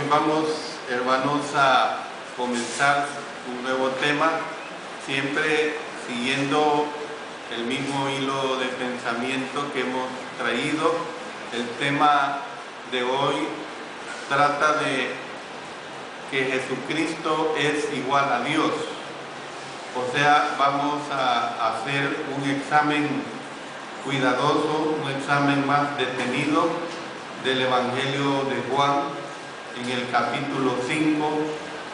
Hoy vamos, hermanos, a comenzar un nuevo tema, siempre siguiendo el mismo hilo de pensamiento que hemos traído. El tema de hoy trata de que Jesucristo es igual a Dios. O sea, vamos a hacer un examen cuidadoso, un examen más detenido del Evangelio de Juan, en el capítulo 5,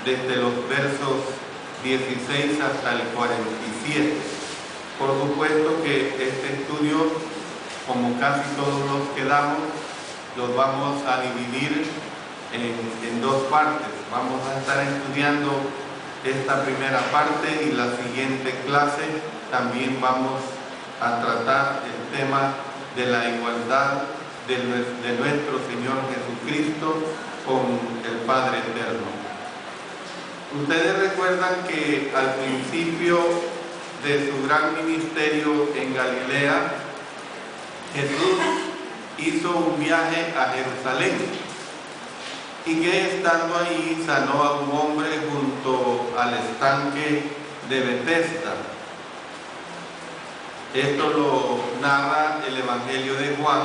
desde los versos 16 hasta el 47. Por supuesto que este estudio, como casi todos los que damos, los vamos a dividir en dos partes. Vamos a estar estudiando esta primera parte y la siguiente clase también vamos a tratar el tema de la igualdad de nuestro Señor Jesucristo con el Padre Eterno. Ustedes recuerdan que al principio de su gran ministerio en Galilea, Jesús hizo un viaje a Jerusalén y que estando ahí sanó a un hombre junto al estanque de Betesda. Esto lo narra el Evangelio de Juan,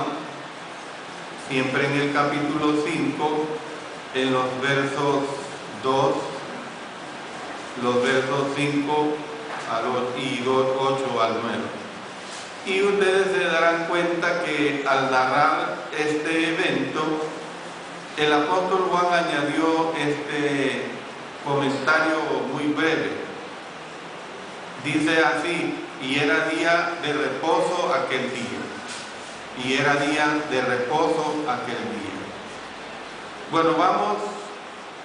siempre en el capítulo 5, en los versos 2, los versos 5 y 8 al 9. Y ustedes se darán cuenta que al narrar este evento, el apóstol Juan añadió este comentario muy breve. Dice así: y era día de reposo aquel día. Y era día de reposo aquel día. Bueno, vamos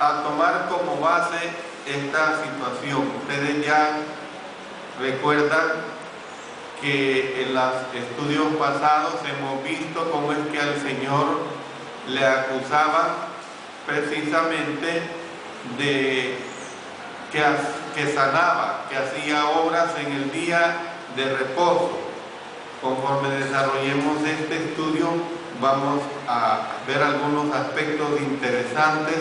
a tomar como base esta situación. Ustedes ya recuerdan que en los estudios pasados hemos visto cómo es que al Señor le acusaban precisamente de que sanaba, que hacía obras en el día de reposo. Conforme desarrollemos este estudio, vamos a ver algunos aspectos interesantes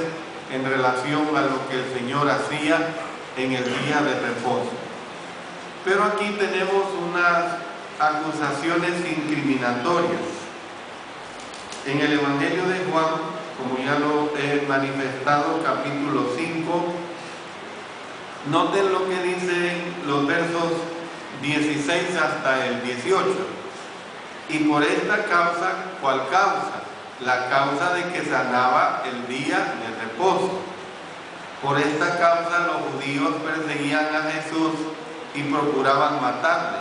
en relación a lo que el Señor hacía en el día de reposo. Pero aquí tenemos unas acusaciones incriminatorias. En el Evangelio de Juan, como ya lo he manifestado, capítulo 5, noten lo que dicen los versos 16 hasta el 18. Y por esta causa, ¿cuál causa? La causa de que sanaba el día de reposo. Por esta causa los judíos perseguían a Jesús y procuraban matarle,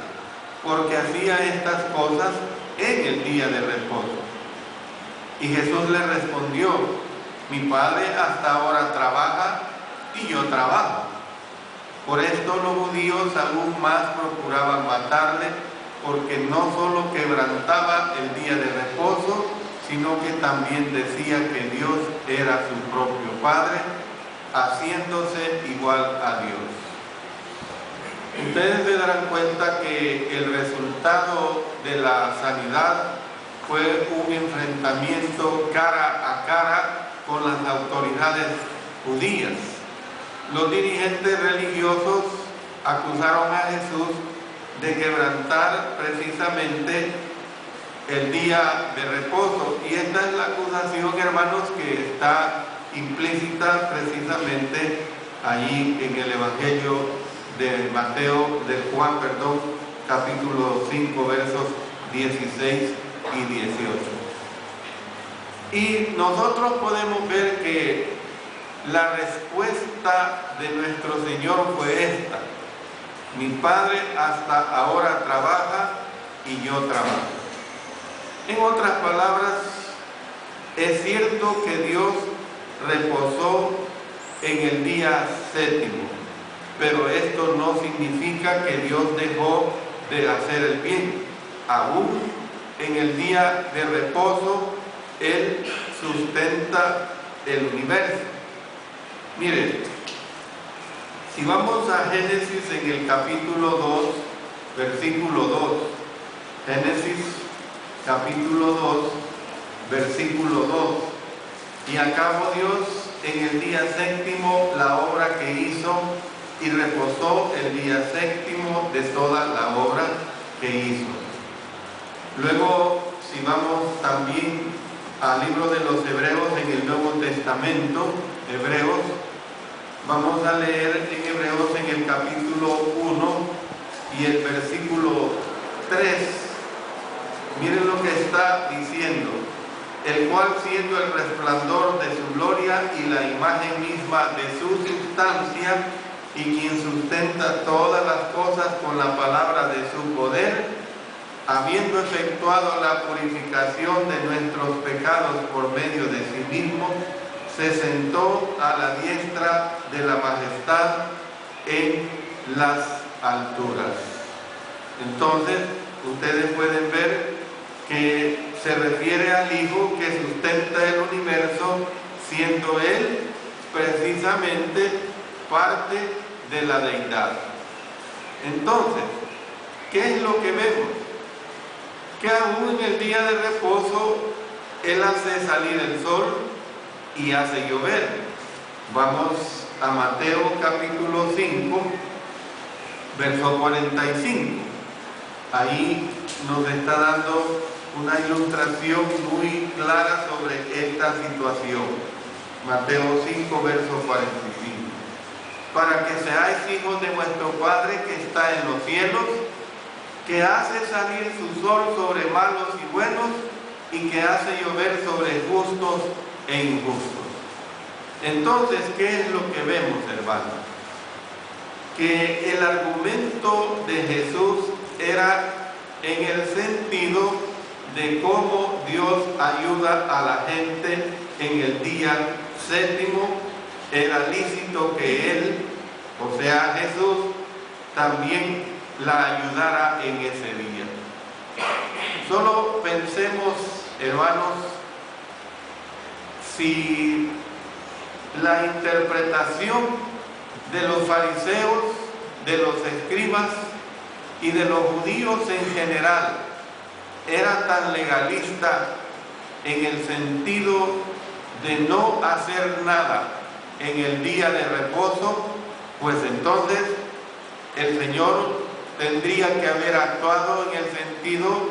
porque hacía estas cosas en el día de reposo. Y Jesús le respondió: mi Padre hasta ahora trabaja y yo trabajo. Por esto los judíos aún más procuraban matarle, porque no solo quebrantaba el día de reposo, sino que también decía que Dios era su propio Padre, haciéndose igual a Dios. Ustedes se darán cuenta que el resultado de la sanidad fue un enfrentamiento cara a cara con las autoridades judías. Los dirigentes religiosos acusaron a Jesús de quebrantar precisamente el día de reposo. Y esta es la acusación, hermanos, que está implícita precisamente allí en el Evangelio de Juan, capítulo 5, versos 16 y 18. Y nosotros podemos ver que la respuesta de nuestro Señor fue esta: mi Padre hasta ahora trabaja y yo trabajo. En otras palabras, es cierto que Dios reposó en el día séptimo, pero esto no significa que Dios dejó de hacer el bien. Aún en el día de reposo, Él sustenta el universo. Miren, si vamos a Génesis en el capítulo 2, versículo 2, Génesis capítulo 2, versículo 2, y acabó Dios en el día séptimo la obra que hizo y reposó el día séptimo de toda la obra que hizo. Luego, si vamos también al libro de los Hebreos en el Nuevo Testamento, Hebreos, vamos a leer en Hebreos en el capítulo 1 y el versículo 3. Miren lo que está diciendo: el cual, siendo el resplandor de su gloria y la imagen misma de su sustancia, y quien sustenta todas las cosas con la palabra de su poder, habiendo efectuado la purificación de nuestros pecados por medio de sí mismo, se sentó a la diestra de la majestad en las alturas. Entonces, ustedes pueden ver que se refiere al Hijo que sustenta el universo, siendo Él precisamente parte de la deidad. Entonces, ¿qué es lo que vemos? Que aún en el día de reposo Él hace salir el sol y hace llover. Vamos a Mateo capítulo 5, verso 45. Ahí nos está dando una ilustración muy clara sobre esta situación. Mateo 5, verso 45. Para que seáis hijos de vuestro Padre que está en los cielos, que hace salir su sol sobre malos y buenos, y que hace llover sobre justos e injustos. Entonces, ¿qué es lo que vemos, hermanos? Que el argumento de Jesús era en el sentido de cómo Dios ayuda a la gente en el día séptimo. Era lícito que Él, o sea Jesús, también la ayudara en ese día. Solo pensemos, hermanos, si la interpretación de los fariseos, de los escribas y de los judíos en general era tan legalista en el sentido de no hacer nada en el día de reposo, pues entonces el Señor tendría que haber actuado en el sentido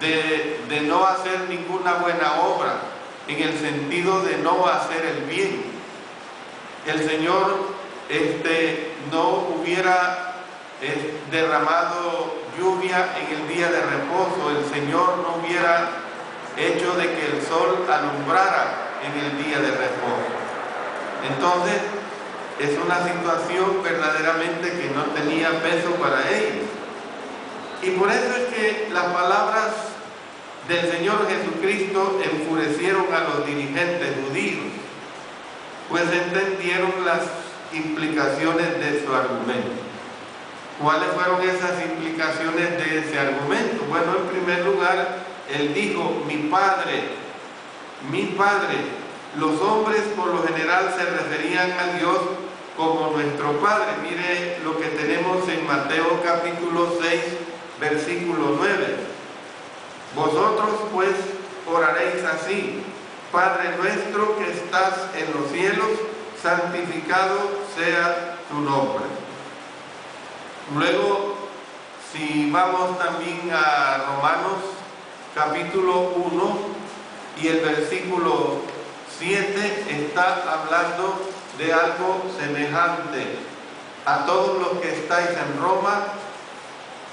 de no hacer ninguna buena obra, en el sentido de no hacer el bien. El Señor no hubiera derramado lluvia en el día de reposo, el Señor no hubiera hecho de que el sol alumbrara en el día de reposo. Entonces, es una situación verdaderamente que no tenía peso para ellos. Y por eso es que las palabras del Señor Jesucristo enfurecieron a los dirigentes judíos, pues entendieron las implicaciones de su argumento. ¿Cuáles fueron esas implicaciones de ese argumento? Bueno, en primer lugar, Él dijo, mi Padre. Los hombres por lo general se referían a Dios como nuestro Padre. Mire lo que tenemos en Mateo capítulo 6, versículo 9. Vosotros pues oraréis así: Padre nuestro que estás en los cielos, santificado sea tu nombre. Luego, si vamos también a Romanos capítulo 1 y el versículo 7, está hablando de algo semejante. A todos los que estáis en Roma,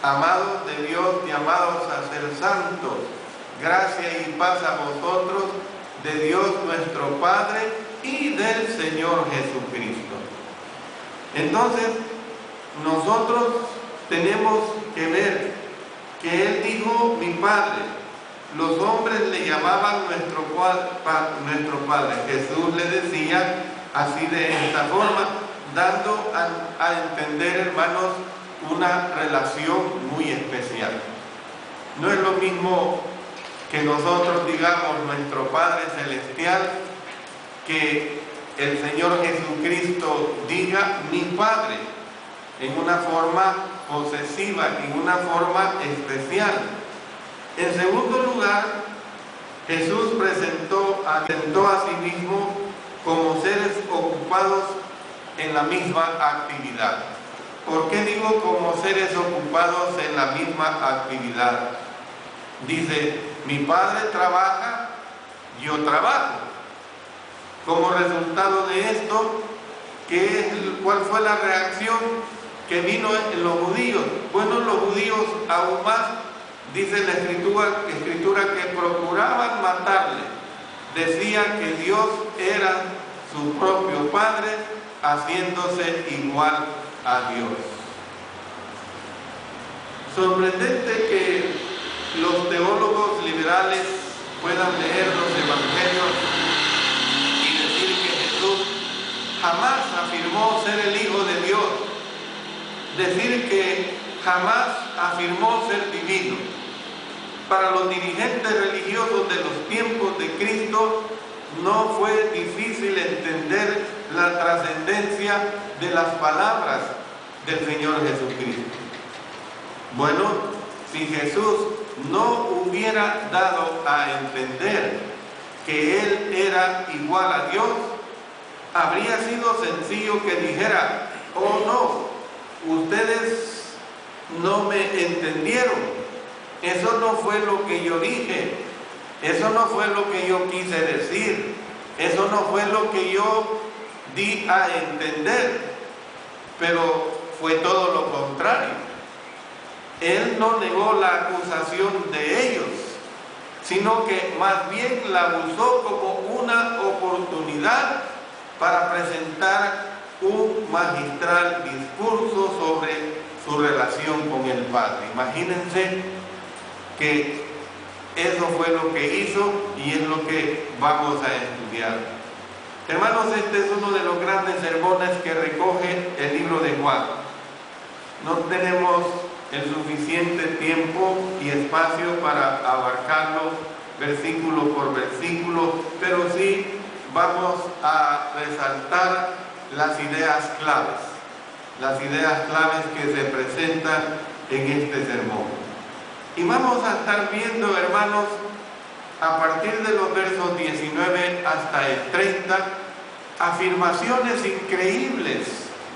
amados de Dios, llamados a ser santos, gracia y paz a vosotros, de Dios nuestro Padre y del Señor Jesucristo. Entonces, nosotros tenemos que ver que Él dijo, mi Padre. Los hombres le llamaban nuestro Padre. Jesús le decía así de esta forma, dando a entender, hermanos, una relación muy especial. No es lo mismo que nosotros digamos nuestro Padre Celestial, que el Señor Jesucristo diga mi Padre, en una forma posesiva, en una forma especial. En segundo lugar, Jesús presentó a sí mismo como seres ocupados en la misma actividad. ¿Por qué digo como seres ocupados en la misma actividad? Dice, mi padre trabaja, yo trabajo. Como resultado de esto, ¿cuál fue la reacción que vino en los judíos? Bueno, los judíos aún más, dice la escritura que procuraban matarle. Decían que Dios era su propio Padre, haciéndose igual a Dios. Sorprendente que los teólogos liberales puedan leer los evangelios y decir que Jesús jamás afirmó ser el Hijo de Dios, decir que jamás afirmó ser divino. Para los dirigentes religiosos de los tiempos de Cristo no fue difícil entender la trascendencia de las palabras del Señor Jesucristo. Bueno, si Jesús no hubiera dado a entender que Él era igual a Dios, habría sido sencillo que dijera, oh no, ustedes no me entendieron, eso no fue lo que yo dije, eso no fue lo que yo quise decir, eso no fue lo que yo di a entender, pero fue todo lo contrario. Él no negó la acusación de ellos, sino que más bien la usó como una oportunidad para presentar un magistral discurso sobre su relación con el Padre. Imagínense que eso fue lo que hizo y es lo que vamos a estudiar. Hermanos, este es uno de los grandes sermones que recoge el libro de Juan. No tenemos el suficiente tiempo y espacio para abarcarlo versículo por versículo, pero sí vamos a resaltar las ideas claves que se presentan en este sermón. Y vamos a estar viendo, hermanos, a partir de los versos 19 hasta el 30, afirmaciones increíbles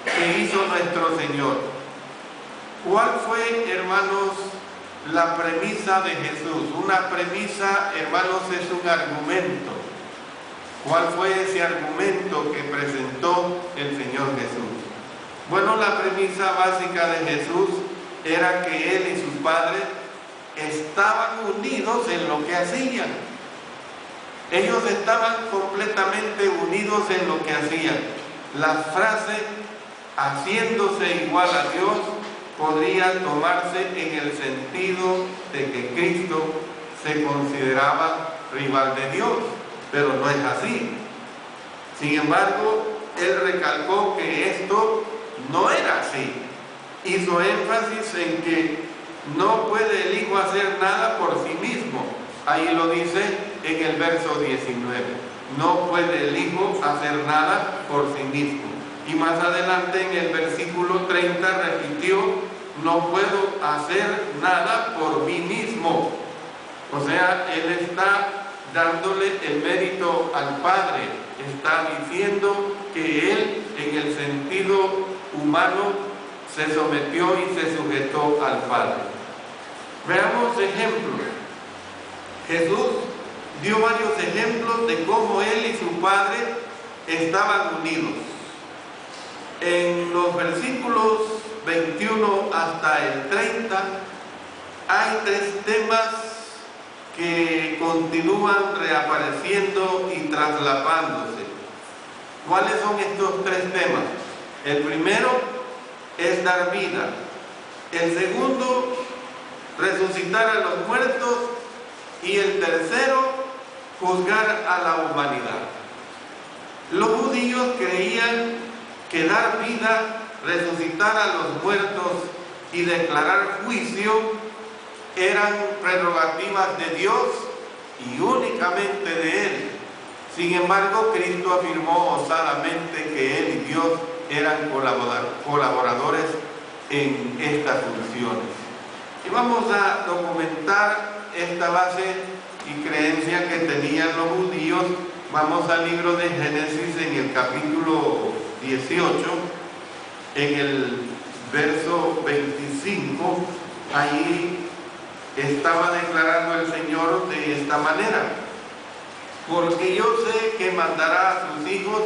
que hizo nuestro Señor. ¿Cuál fue, hermanos, la premisa de Jesús? Una premisa, hermanos, es un argumento. ¿Cuál fue ese argumento que presentó el Señor Jesús? Bueno, la premisa básica de Jesús era que Él y su Padre estaban unidos en lo que hacían. Ellos estaban completamente unidos en lo que hacían. La frase, haciéndose igual a Dios, podría tomarse en el sentido de que Cristo se consideraba rival de Dios, pero no es así. Sin embargo, Él recalcó que esto no era así. Hizo énfasis en que no puede el Hijo hacer nada por sí mismo. Ahí lo dice en el verso 19. No puede el Hijo hacer nada por sí mismo. Y más adelante en el versículo 30 repitió, no puedo hacer nada por mí mismo. O sea, Él está dándole el mérito al Padre. Está diciendo que Él, en el sentido humano, se sometió y se sujetó al Padre. Veamos ejemplos. Jesús dio varios ejemplos de cómo Él y su Padre estaban unidos. En los versículos 21 hasta el 30 hay tres temas que continúan reapareciendo y traslapándose. ¿Cuáles son estos tres temas? El primero es dar vida. El segundo, resucitar a los muertos. Y el tercero, juzgar a la humanidad. Los judíos creían que dar vida, resucitar a los muertos y declarar juicio eran prerrogativas de Dios y únicamente de Él. Sin embargo, Cristo afirmó osadamente que Él y Dios eran colaboradores en estas funciones. Y vamos a documentar esta base y creencia que tenían los judíos Vamos al libro de Génesis en el capítulo 18, en el verso 25, ahí estaba declarando el Señor de esta manera: porque yo sé que mandará a sus hijos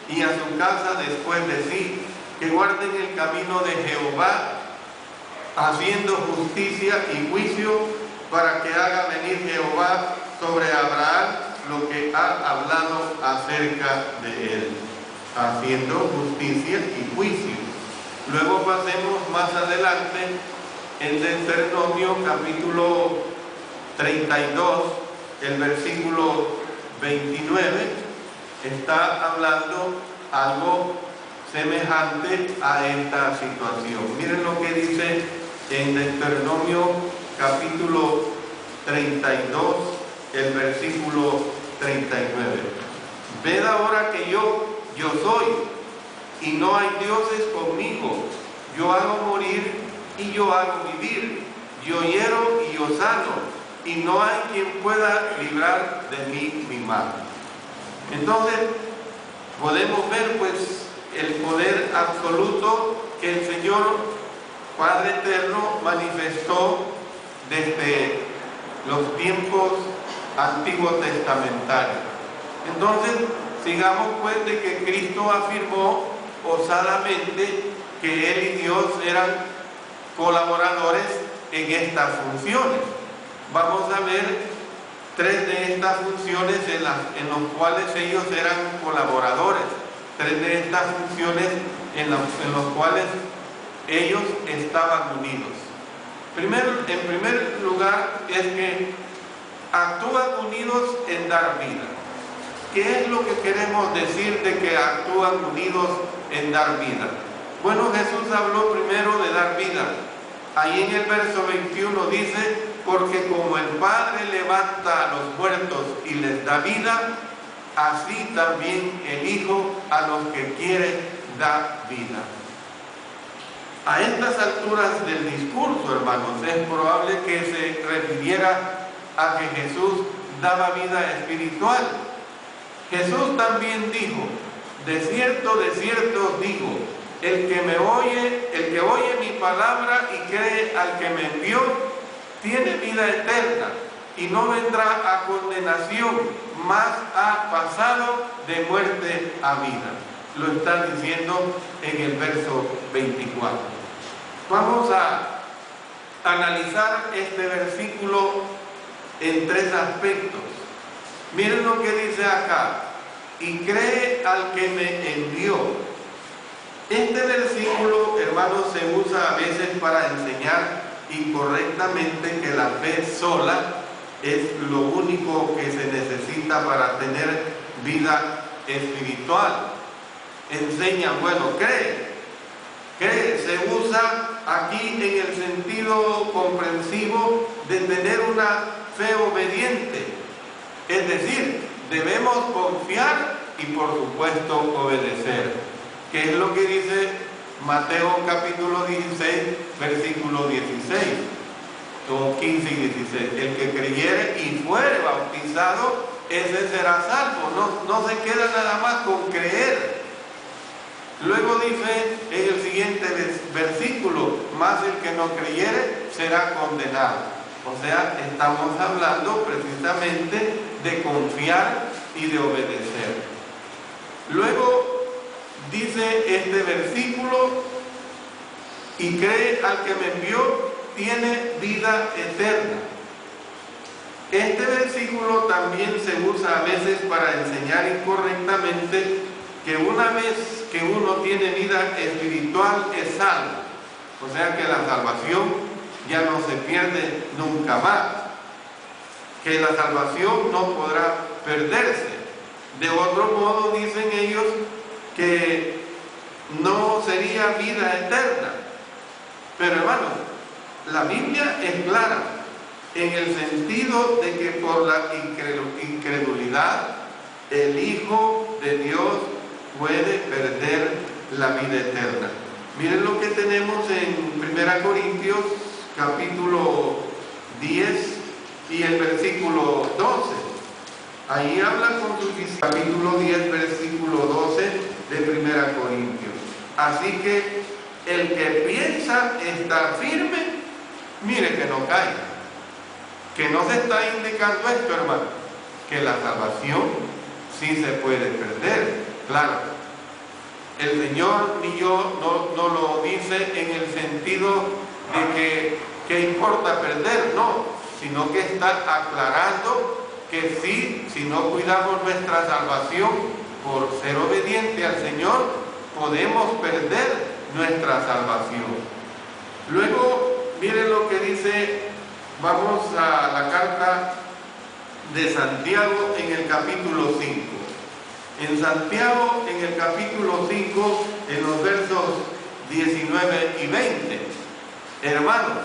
y a su casa después de sí, que guarden el camino de Jehová, haciendo justicia y juicio, para que haga venir Jehová sobre Abraham lo que ha hablado acerca de él, haciendo justicia y juicio. Luego pasemos más adelante en Deuteronomio capítulo 32, el versículo 29, está hablando algo semejante a esta situación. Miren lo que dice en Deuteronomio capítulo 32, el versículo 39. Ved ahora que yo soy, y no hay dioses conmigo. Yo hago morir y yo hago vivir. Yo hiero y yo sano, y no hay quien pueda librar de mí mi mano. Entonces, podemos ver pues el poder absoluto que el Señor Padre Eterno manifestó desde los tiempos antiguos testamentarios. Entonces, sigamos pues de que Cristo afirmó osadamente que Él y Dios eran colaboradores en estas funciones. Vamos a ver tres de estas funciones en los cuales ellos eran colaboradores, tres de estas funciones en los cuales ellos estaban unidos. En primer lugar, es que actúan unidos en dar vida. ¿Qué es lo que queremos decir de que actúan unidos en dar vida? Bueno, Jesús habló primero de dar vida. Ahí en el verso 21 dice: porque como el Padre levanta a los muertos y les da vida, así también el Hijo a los que quiere da vida. A estas alturas del discurso, hermanos, es probable que se refiriera a que Jesús daba vida espiritual. Jesús también dijo: de cierto os digo, el que oye mi palabra y cree al que me envió, tiene vida eterna y no vendrá a condenación, mas ha pasado de muerte a vida. Lo está diciendo en el verso 24. Vamos a analizar este versículo en tres aspectos. Miren lo que dice acá: y cree al que me envió. Este versículo, hermanos, se usa a veces para enseñar incorrectamente que la fe sola es lo único que se necesita para tener vida espiritual. Enseñan, bueno, cree, se usa aquí en el sentido comprensivo de tener una fe obediente. Es decir, debemos confiar y por supuesto obedecer. ¿Qué es lo que dice Mateo capítulo 16, versículo 16? O 15 y 16. El que creyere y fuere bautizado, ese será salvo. No se queda nada más con creer. Luego dice en el siguiente versículo: mas el que no creyere será condenado. O sea, estamos hablando precisamente de confiar y de obedecer. Luego dice este versículo: y cree al que me envió, tiene vida eterna. Este versículo también se usa a veces para enseñar incorrectamente que una vez que uno tiene vida espiritual es salvo. O sea que la salvación ya no se pierde nunca más, que la salvación no podrá perderse. De otro modo, dicen ellos que no sería vida eterna. Pero hermanos, la Biblia es clara en el sentido de que por la incredulidad el Hijo de Dios puede perder la vida eterna. Miren lo que tenemos en 1 Corintios capítulo 10 y el versículo 12. Ahí habla con sus discípulos, capítulo 10, versículo 12 de 1 Corintios. Así que el que piensa estar firme, mire que no caiga. Que no se está indicando esto, hermano, que la salvación sí se puede perder. Claro, el Señor ni yo no lo dice en el sentido de que importa perder, no, sino que está aclarando que sí, si no cuidamos nuestra salvación por ser obediente al Señor, podemos perder nuestra salvación. Luego, miren lo que dice, vamos a la carta de Santiago en el capítulo 5. En Santiago, en el capítulo 5, en los versos 19 y 20, hermanos,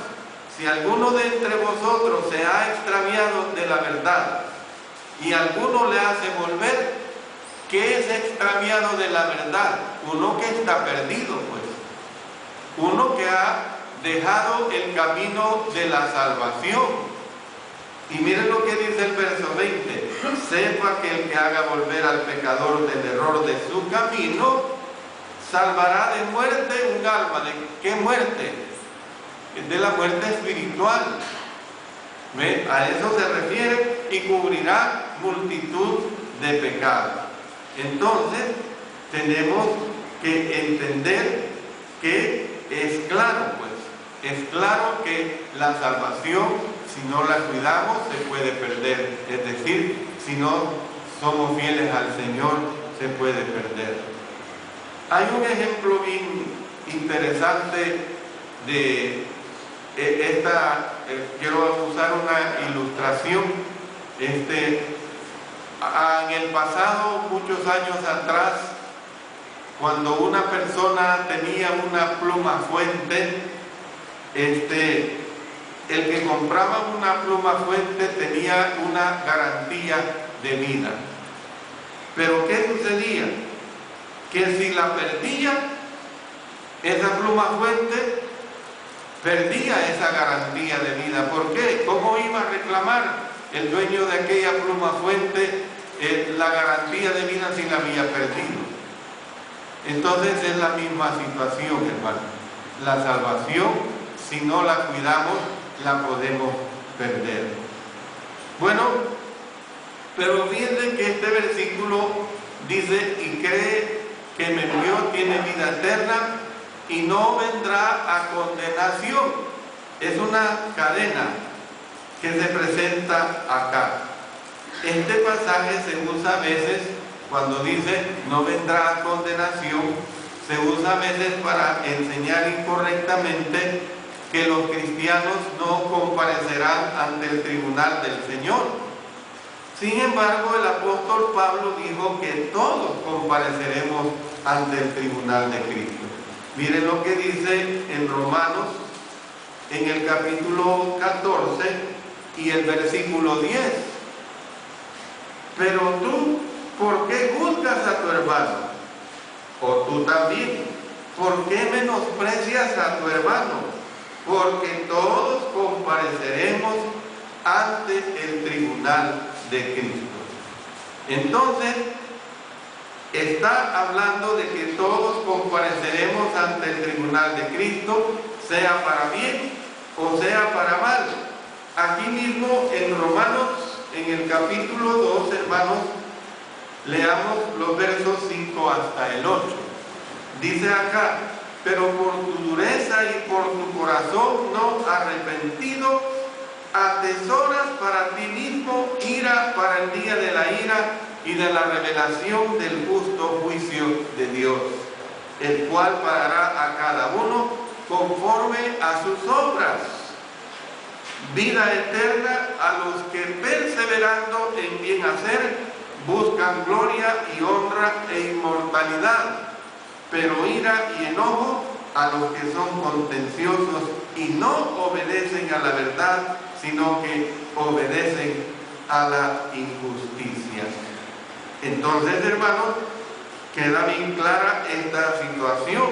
si alguno de entre vosotros se ha extraviado de la verdad y alguno le hace volver, ¿qué es extraviado de la verdad? Uno que está perdido, pues. Uno que ha dejado el camino de la salvación. Y miren lo que dice el verso 20. Sepa que el que haga volver al pecador del error de su camino, salvará de muerte un alma. ¿De qué muerte? De la muerte espiritual. ¿Ve? A eso se refiere, y cubrirá multitud de pecados. Entonces, tenemos que entender que es claro, pues, es claro que la salvación, si no la cuidamos, se puede perder. Es decir, si no somos fieles al Señor, se puede perder. Hay un ejemplo bien interesante de quiero usar una ilustración. En el pasado, muchos años atrás, cuando una persona tenía una pluma fuente, el que compraba una pluma fuente tenía una garantía de vida. Pero ¿qué sucedía? Que si la perdía, esa pluma fuente perdía esa garantía de vida. ¿Por qué? ¿Cómo iba a reclamar el dueño de aquella pluma fuente la garantía de vida si la había perdido? Entonces es la misma situación, hermano. La salvación, si no la cuidamos, la podemos perder. Bueno, pero fíjense que este versículo dice: y cree que me envió tiene vida eterna y no vendrá a condenación. Es una cadena que se presenta acá. Este pasaje se usa a veces cuando dice no vendrá a condenación, se usa a veces para enseñar incorrectamente que los cristianos no comparecerán ante el tribunal del Señor. Sin embargo, el apóstol Pablo dijo que todos compareceremos ante el tribunal de Cristo. Miren lo que dice en Romanos, en el capítulo 14 y el versículo 10. Pero tú, ¿por qué juzgas a tu hermano? O tú también, ¿por qué menosprecias a tu hermano? Porque todos compareceremos ante el tribunal de Cristo. Entonces, está hablando de que todos compareceremos ante el tribunal de Cristo, sea para bien o sea para mal. Aquí mismo en Romanos, en el capítulo 2, hermanos, leamos los versos 5 hasta el 8. Dice acá: pero por tu dureza y por tu corazón no arrepentido, atesoras para ti mismo ira para el día de la ira y de la revelación del justo juicio de Dios, el cual pagará a cada uno conforme a sus obras. Vida eterna a los que perseverando en bien hacer buscan gloria y honra e inmortalidad, pero ira y enojo a los que son contenciosos y no obedecen a la verdad, sino que obedecen a la injusticia. Entonces, hermanos, queda bien clara esta situación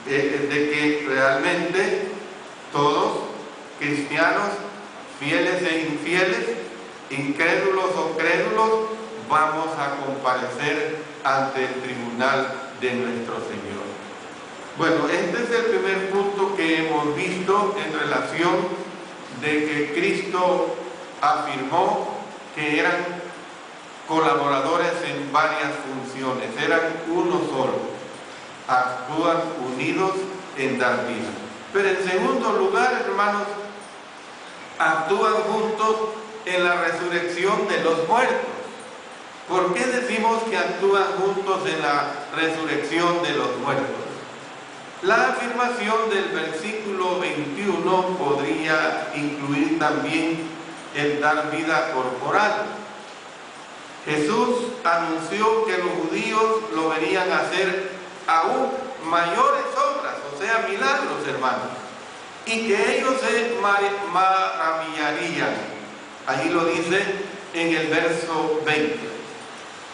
de que realmente todos, cristianos, fieles e infieles, incrédulos o crédulos, vamos a comparecer ante el tribunal de nuestro Señor. Bueno, este es el primer punto que hemos visto en relación de que Cristo afirmó que eran colaboradores en varias funciones, eran uno solo, actúan unidos en dar vida. Pero en segundo lugar, hermanos, actúan juntos en la resurrección de los muertos. ¿Por qué decimos que actúan juntos en la resurrección de los muertos? La afirmación del versículo 21 podría incluir también el dar vida corporal. Jesús anunció que los judíos lo verían hacer aún mayores obras, o sea, milagros, hermanos, y que ellos se maravillarían. Allí lo dice en el verso 20.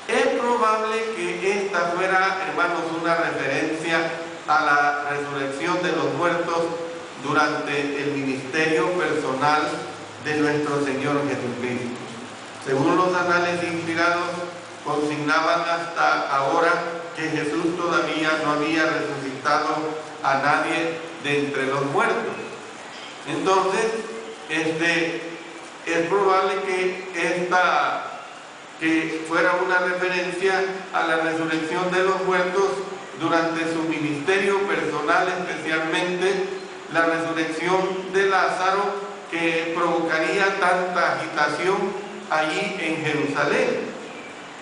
Es probable que esta fuera, hermanos, una referencia a la resurrección de los muertos durante el ministerio personal de nuestro Señor Jesucristo. Según los anales inspirados, consignaban hasta ahora que Jesús todavía no había resucitado a nadie de entre los muertos. Entonces, es probable que fuera una referencia a la resurrección de los muertos durante su ministerio personal, especialmente la resurrección de Lázaro, que provocaría tanta agitación allí en Jerusalén.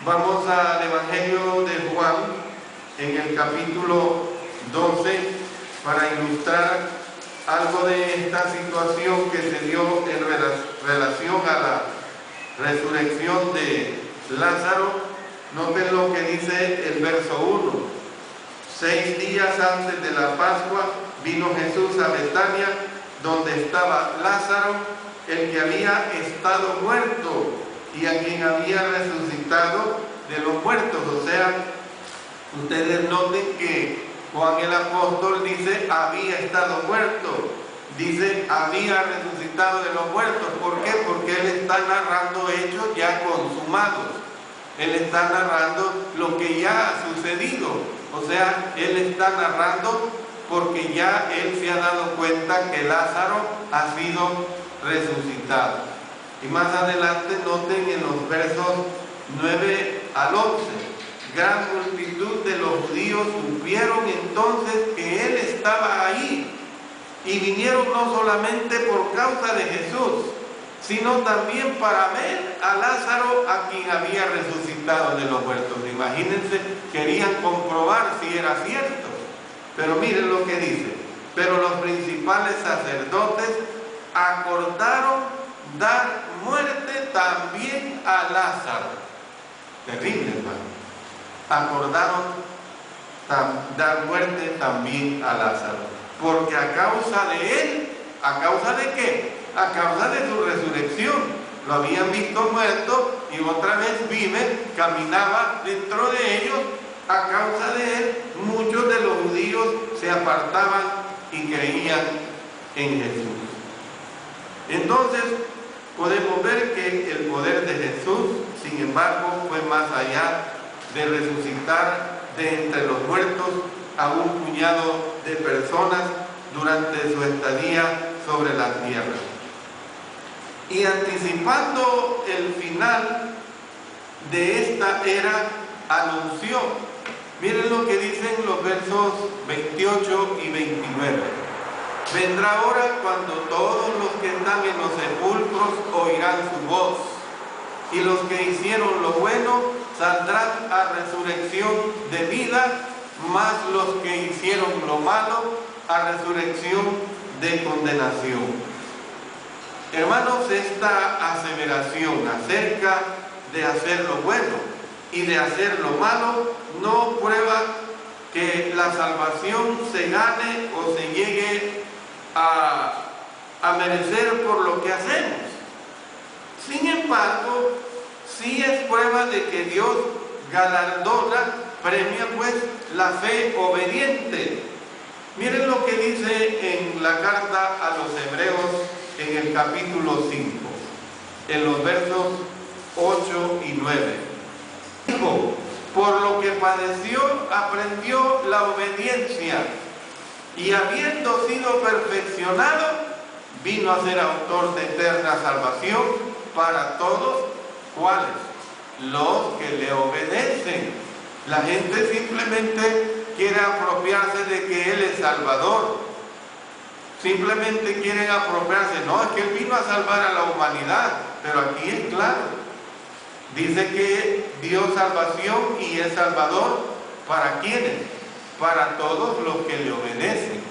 Vamos al Evangelio de Juan, en el capítulo 12, para ilustrar algo de esta situación que se dio en relación a la resurrección de Lázaro. Noten lo que dice el verso 1. 6 días antes de la Pascua vino Jesús a Betania, donde estaba Lázaro, el que había estado muerto y a quien había resucitado de los muertos. O sea, ustedes noten que Juan el apóstol dice había estado muerto, dice había resucitado de los muertos. ¿Por qué? Porque él está narrando hechos ya consumados. Él está narrando lo que ya ha sucedido. O sea, él está narrando porque ya él se ha dado cuenta que Lázaro ha sido resucitado. Y más adelante noten en los versos 9 al 11. Gran multitud de los judíos supieron entonces que él estaba ahí y vinieron no solamente por causa de Jesús, sino también para ver a Lázaro, a quien había resucitado de los muertos. Imagínense, querían comprobar si era cierto. Pero miren lo que dice: pero los principales sacerdotes acordaron dar muerte también a Lázaro. Terrible, hermano. Acordaron dar muerte también a Lázaro, porque a causa de él, ¿a causa de qué? A causa de su resurrección. Lo habían visto muerto y otra vez vive, caminaba dentro de ellos. A causa de él, muchos de los judíos se apartaban y creían en Jesús. Entonces, podemos ver que el poder de Jesús, sin embargo, fue más allá de resucitar de entre los muertos a un puñado de personas durante su estadía sobre la tierra. Y anticipando el final de esta era, anunció. Miren lo que dicen los versos 28 y 29. Vendrá hora cuando todos los que están en los sepulcros oirán su voz, y los que hicieron lo bueno saldrán a resurrección de vida, mas los que hicieron lo malo a resurrección de condenación. Hermanos, esta aseveración acerca de hacer lo bueno y de hacer lo malo no prueba que la salvación se gane o se llegue a merecer por lo que hacemos. Sin embargo, sí es prueba de que Dios galardona, premia pues la fe obediente. Miren lo que dice en la carta a los Hebreos en el capítulo 5. en los versos 8 y 9. Dijo, por lo que padeció, aprendió la obediencia, y habiendo sido perfeccionado, vino a ser autor de eterna salvación para todos, ¿cuáles? Los que le obedecen. La gente simplemente quiere apropiarse de que Él es Salvador. Simplemente quieren apropiarse. No, es que Él vino a salvar a la humanidad. Pero aquí es claro. Dice que dio salvación y es Salvador. ¿Para quiénes? Para todos los que le obedecen.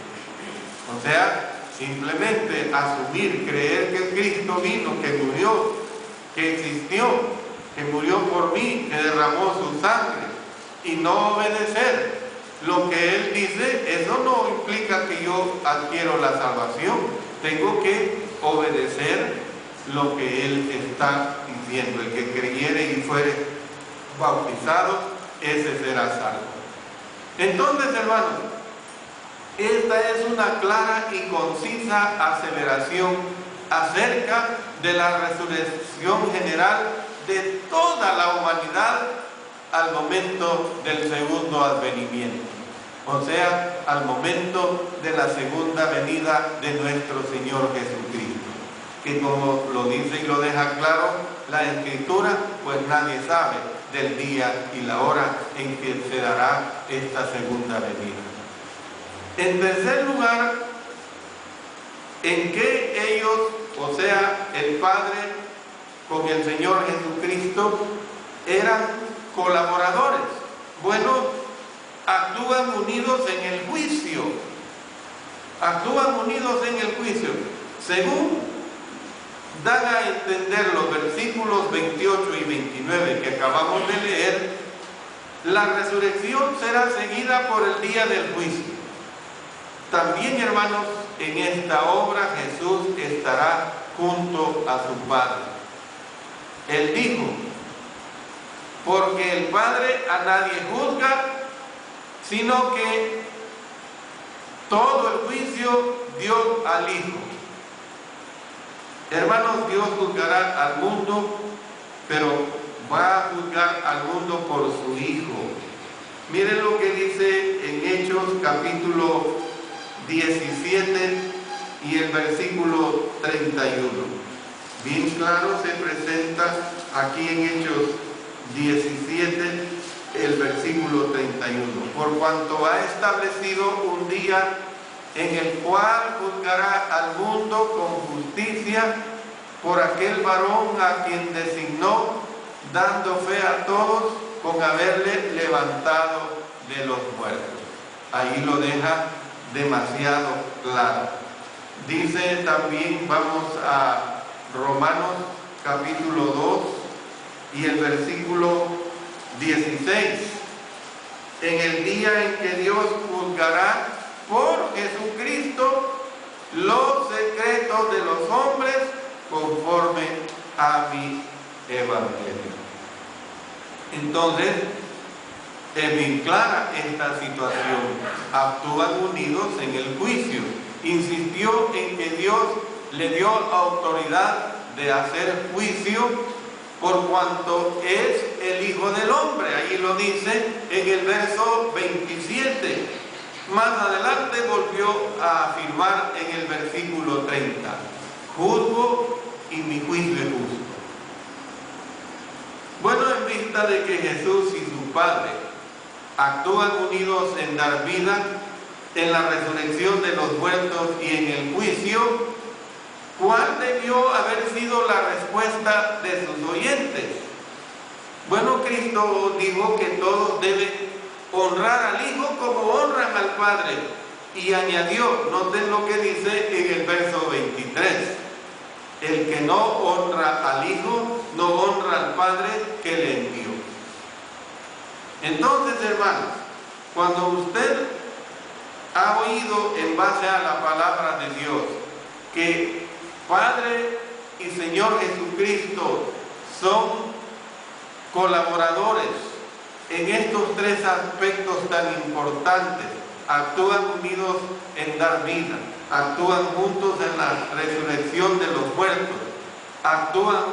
O sea, simplemente asumir, creer que Cristo vino, que murió, que existió, que murió por mí, que derramó su sangre, y no obedecer lo que Él dice, eso no implica que yo adquiero la salvación. Tengo que obedecer lo que Él está diciendo. El que creyere y fuere bautizado, ese será salvo. Entonces, hermanos, esta es una clara y concisa aseveración acerca de la resurrección general de toda la humanidad al momento del segundo advenimiento, o sea, al momento de la segunda venida de nuestro Señor Jesucristo, que como lo dice y lo deja claro la Escritura, pues nadie sabe del día y la hora en que se dará esta segunda venida. En tercer lugar, en que ellos, o sea, el Padre con el Señor Jesucristo, eran colaboradores. Bueno, actúan unidos en el juicio. Actúan unidos en el juicio. Según dan a entender los versículos 28 y 29 que acabamos de leer, la resurrección será seguida por el día del juicio. También, hermanos, en esta obra Jesús estará junto a su Padre. Él dijo, porque el Padre a nadie juzga, sino que todo el juicio dio al Hijo. Hermanos, Dios juzgará al mundo, pero va a juzgar al mundo por su Hijo. Miren lo que dice en Hechos capítulo 17 y el versículo 31. Bien claro se presenta aquí en Hechos 17, el versículo 31. Por cuanto ha establecido un día en el cual juzgará al mundo con justicia por aquel varón a quien designó, dando fe a todos con haberle levantado de los muertos. Ahí lo deja demasiado claro. Dice también, vamos a Romanos capítulo 2 y el versículo 16. En el día en que Dios juzgará por Jesucristo los secretos de los hombres conforme a mi evangelio. Entonces, es bien clara esta situación. Actúan unidos en el juicio. Insistió en que Dios le dio autoridad de hacer juicio por cuanto es el Hijo del Hombre. Ahí lo dice en el verso 27. Más adelante volvió a afirmar en el versículo 30. Juzgo y mi juicio es justo. Bueno, en vista de que Jesús y su Padre actúan unidos en dar vida, en la resurrección de los muertos y en el juicio, ¿cuál debió haber sido la respuesta de sus oyentes? Bueno, Cristo dijo que todos deben honrar al Hijo como honran al Padre. Y añadió, noten lo que dice en el verso 23. El que no honra al Hijo, no honra al Padre que le envió. Entonces, hermanos, cuando usted ha oído en base a la palabra de Dios que Padre y Señor Jesucristo son colaboradores en estos tres aspectos tan importantes, actúan unidos en dar vida, actúan juntos en la resurrección de los muertos, actúan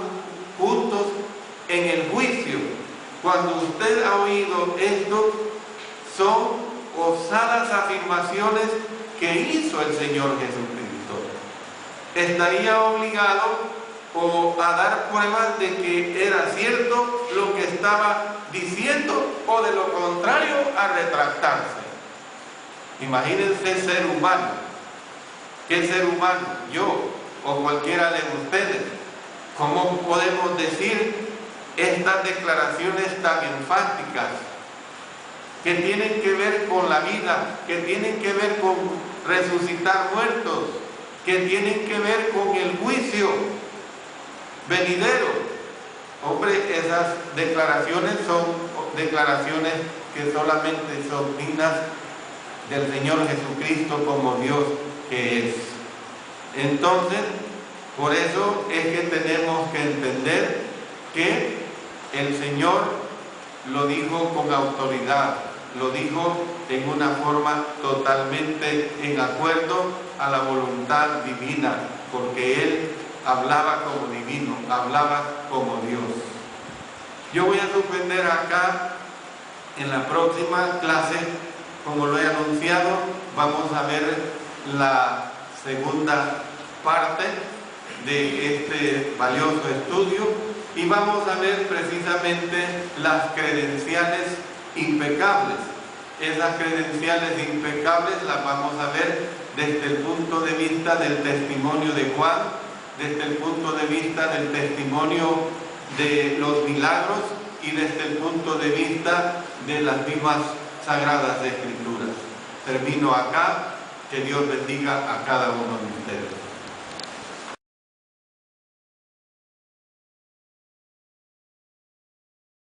justos en el juicio. Cuando usted ha oído esto, son osadas afirmaciones que hizo el Señor Jesucristo. Estaría obligado a dar pruebas de que era cierto lo que estaba diciendo, o de lo contrario a retractarse. Imagínense ser humano. ¿Qué ser humano? Yo o cualquiera de ustedes. ¿Cómo podemos decir estas declaraciones tan enfáticas que tienen que ver con la vida, que tienen que ver con resucitar muertos, que tienen que ver con el juicio venidero? Hombre, esas declaraciones son declaraciones que solamente son dignas del Señor Jesucristo como Dios que es. Entonces, por eso es que tenemos que entender que el Señor lo dijo con autoridad, lo dijo en una forma totalmente en acuerdo a la voluntad divina, porque Él hablaba como divino, hablaba como Dios. Yo voy a suspender acá. En la próxima clase, como lo he anunciado, vamos a ver la segunda parte de este valioso estudio y vamos a ver precisamente las credenciales impecables. Esas credenciales impecables las vamos a ver desde el punto de vista del testimonio de Juan, desde el punto de vista del testimonio de los milagros y desde el punto de vista de las mismas Sagradas Escrituras. Termino acá. Que Dios bendiga a cada uno de ustedes.